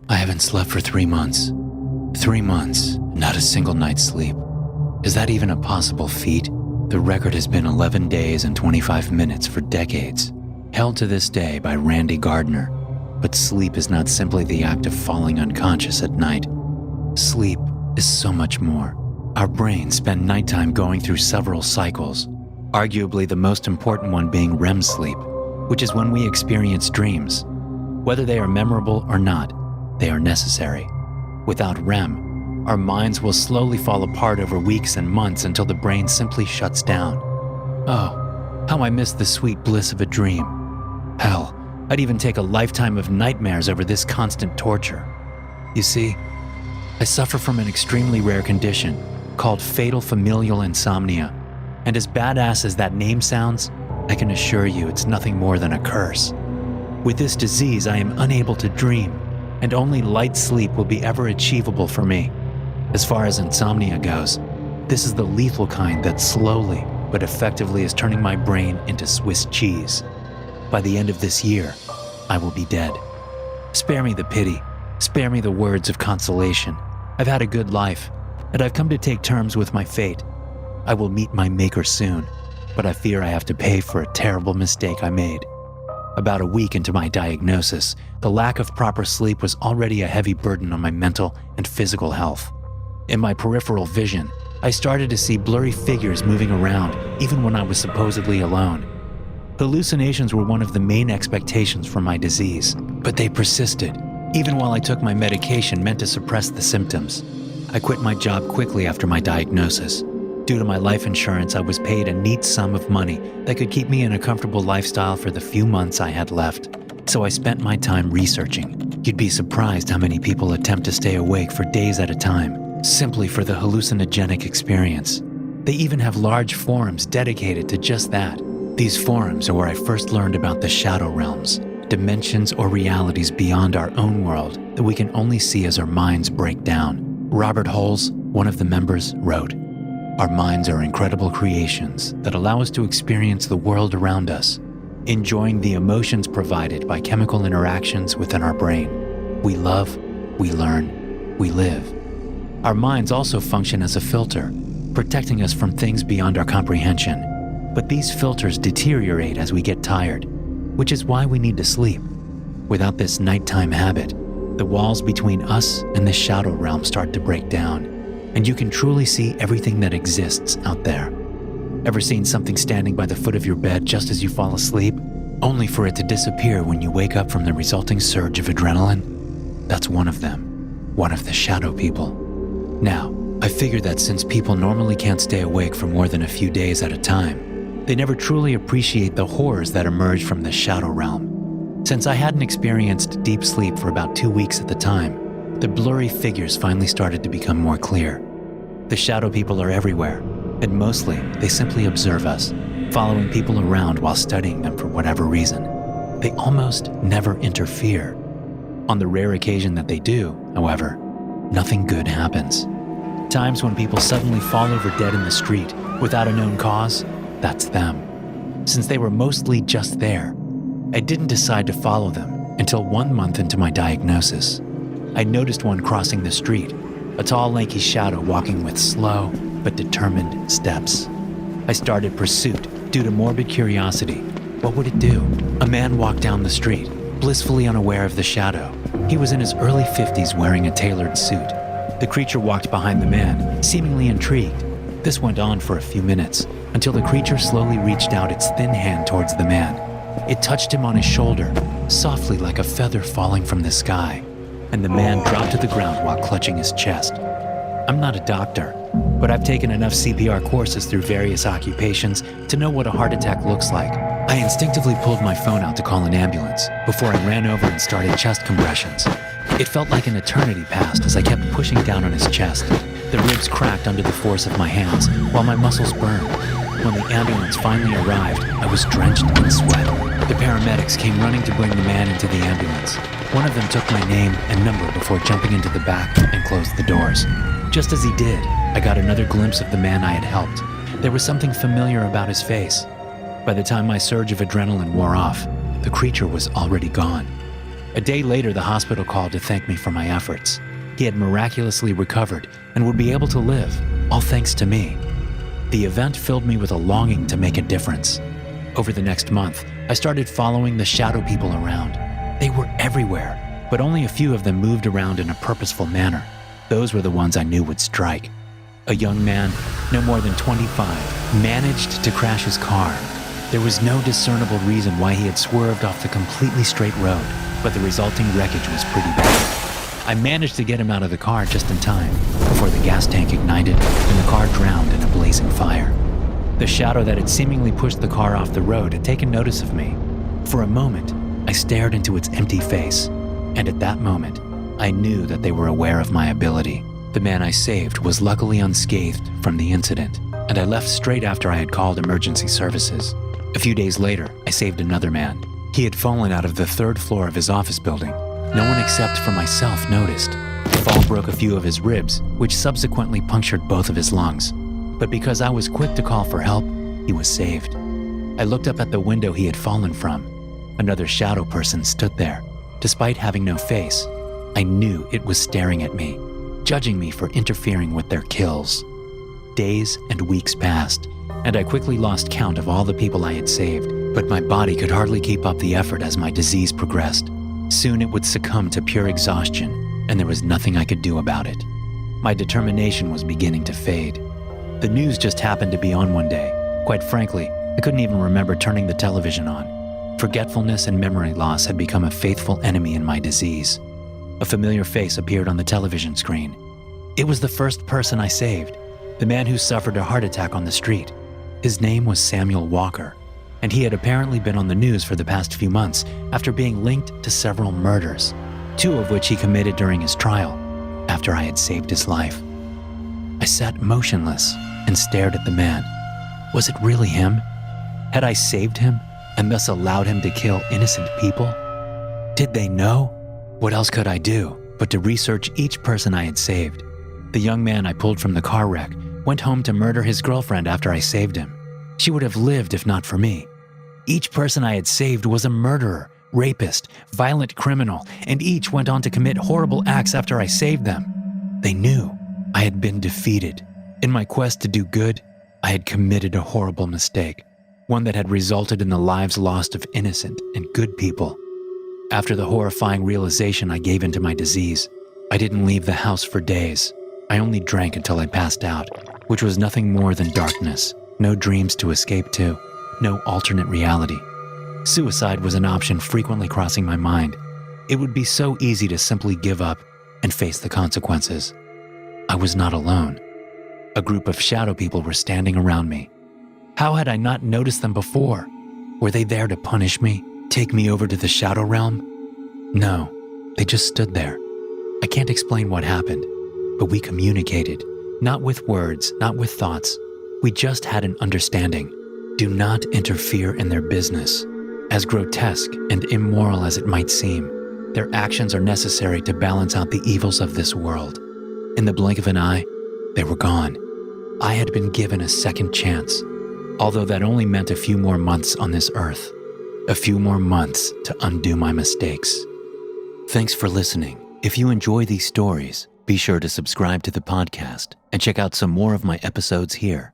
I haven't slept for 3 months. 3 months, not a single night's sleep. Is that even a possible feat? The record has been 11 days and 25 minutes for decades, held to this day by Randy Gardner. But sleep is not simply the act of falling unconscious at night. Sleep is so much more. Our brains spend nighttime going through several cycles, arguably the most important one being REM sleep, which is when we experience dreams. Whether they are memorable or not, they are necessary. Without REM, our minds will slowly fall apart over weeks and months until the brain simply shuts down. Oh, how I miss the sweet bliss of a dream. Hell, I'd even take a lifetime of nightmares over this constant torture. You see, I suffer from an extremely rare condition called fatal familial insomnia, and as badass as that name sounds, I can assure you it's nothing more than a curse. With this disease, I am unable to dream, and only light sleep will be ever achievable for me. As far as insomnia goes, this is the lethal kind that slowly but effectively is turning my brain into Swiss cheese. By the end of this year, I will be dead. Spare me the pity, spare me the words of consolation. I've had a good life, and I've come to take terms with my fate. I will meet my maker soon, but I fear I have to pay for a terrible mistake I made. About a week into my diagnosis, the lack of proper sleep was already a heavy burden on my mental and physical health. In my peripheral vision, I started to see blurry figures moving around, even when I was supposedly alone. Hallucinations were one of the main expectations for my disease, but they persisted, even while I took my medication meant to suppress the symptoms. I quit my job quickly after my diagnosis. Due to my life insurance, I was paid a neat sum of money that could keep me in a comfortable lifestyle for the few months I had left. So I spent my time researching. You'd be surprised how many people attempt to stay awake for days at a time, simply for the hallucinogenic experience. They even have large forums dedicated to just that. These forums are where I first learned about the shadow realms, dimensions or realities beyond our own world that we can only see as our minds break down. Robert Holes, one of the members, wrote, "Our minds are incredible creations that allow us to experience the world around us, enjoying the emotions provided by chemical interactions within our brain. We love, we learn, we live. Our minds also function as a filter, protecting us from things beyond our comprehension. But these filters deteriorate as we get tired, which is why we need to sleep. Without this nighttime habit, the walls between us and the shadow realm start to break down, and you can truly see everything that exists out there. Ever seen something standing by the foot of your bed just as you fall asleep, only for it to disappear when you wake up from the resulting surge of adrenaline? That's one of them, one of the shadow people. Now, I figure that since people normally can't stay awake for more than a few days at a time, they never truly appreciate the horrors that emerge from the shadow realm. Since I hadn't experienced deep sleep for about 2 weeks at the time, the blurry figures finally started to become more clear. The shadow people are everywhere, and mostly they simply observe us, following people around while studying them for whatever reason. They almost never interfere. On the rare occasion that they do, however, nothing good happens. Times when people suddenly fall over dead in the street without a known cause, that's them. Since they were mostly just there, I didn't decide to follow them until 1 month into my diagnosis. I noticed one crossing the street, a tall, lanky shadow walking with slow but determined steps. I started pursuit due to morbid curiosity. What would it do? A man walked down the street, blissfully unaware of the shadow. He was in his early 50s wearing a tailored suit. The creature walked behind the man, seemingly intrigued. This went on for a few minutes, until the creature slowly reached out its thin hand towards the man. It touched him on his shoulder, softly like a feather falling from the sky, and the man dropped to the ground while clutching his chest. I'm not a doctor, but I've taken enough CPR courses through various occupations to know what a heart attack looks like. I instinctively pulled my phone out to call an ambulance before I ran over and started chest compressions. It felt like an eternity passed as I kept pushing down on his chest. The ribs cracked under the force of my hands while my muscles burned. When the ambulance finally arrived, I was drenched in sweat. The paramedics came running to bring the man into the ambulance. One of them took my name and number before jumping into the back and closed the doors. Just as he did, I got another glimpse of the man I had helped. There was something familiar about his face. By the time my surge of adrenaline wore off, the creature was already gone. A day later, the hospital called to thank me for my efforts. He had miraculously recovered and would be able to live, all thanks to me. The event filled me with a longing to make a difference. Over the next month, I started following the shadow people around. They were everywhere, but only a few of them moved around in a purposeful manner. Those were the ones I knew would strike. A young man, no more than 25, managed to crash his car. There was no discernible reason why he had swerved off the completely straight road, but the resulting wreckage was pretty bad. I managed to get him out of the car just in time before the gas tank ignited and the car drowned in a blazing fire. The shadow that had seemingly pushed the car off the road had taken notice of me. For a moment, I stared into its empty face, and at that moment, I knew that they were aware of my ability. The man I saved was luckily unscathed from the incident, and I left straight after I had called emergency services. A few days later, I saved another man. He had fallen out of the 3rd floor of his office building. No one except for myself noticed. The fall broke a few of his ribs, which subsequently punctured both of his lungs. But because I was quick to call for help, he was saved. I looked up at the window he had fallen from. Another shadow person stood there. Despite having no face, I knew it was staring at me, judging me for interfering with their kills. Days and weeks passed, and I quickly lost count of all the people I had saved, but my body could hardly keep up the effort as my disease progressed. Soon it would succumb to pure exhaustion, and there was nothing I could do about it. My determination was beginning to fade. The news just happened to be on one day. Quite frankly, I couldn't even remember turning the television on. Forgetfulness and memory loss had become a faithful enemy in my disease. A familiar face appeared on the television screen. It was the first person I saved, the man who suffered a heart attack on the street. His name was Samuel Walker, and he had apparently been on the news for the past few months after being linked to several murders, 2 of which he committed during his trial, after I had saved his life. I sat motionless and stared at the man. Was it really him? Had I saved him and thus allowed him to kill innocent people? Did they know? What else could I do but to research each person I had saved? The young man I pulled from the car wreck went home to murder his girlfriend after I saved him. She would have lived if not for me. Each person I had saved was a murderer, rapist, violent criminal, and each went on to commit horrible acts after I saved them. They knew I had been defeated. In my quest to do good, I had committed a horrible mistake, one that had resulted in the lives lost of innocent and good people. After the horrifying realization I gave into my disease, I didn't leave the house for days. I only drank until I passed out, which was nothing more than darkness, no dreams to escape to, no alternate reality. Suicide was an option frequently crossing my mind. It would be so easy to simply give up and face the consequences. I was not alone. A group of shadow people were standing around me. How had I not noticed them before? Were they there to punish me, take me over to the shadow realm? No, they just stood there. I can't explain what happened, but we communicated, not with words, not with thoughts. We just had an understanding. Do not interfere in their business. As grotesque and immoral as it might seem, their actions are necessary to balance out the evils of this world. In the blink of an eye, they were gone. I had been given a second chance, although that only meant a few more months on this earth, a few more months to undo my mistakes. Thanks for listening. If you enjoy these stories, be sure to subscribe to the podcast and check out some more of my episodes here.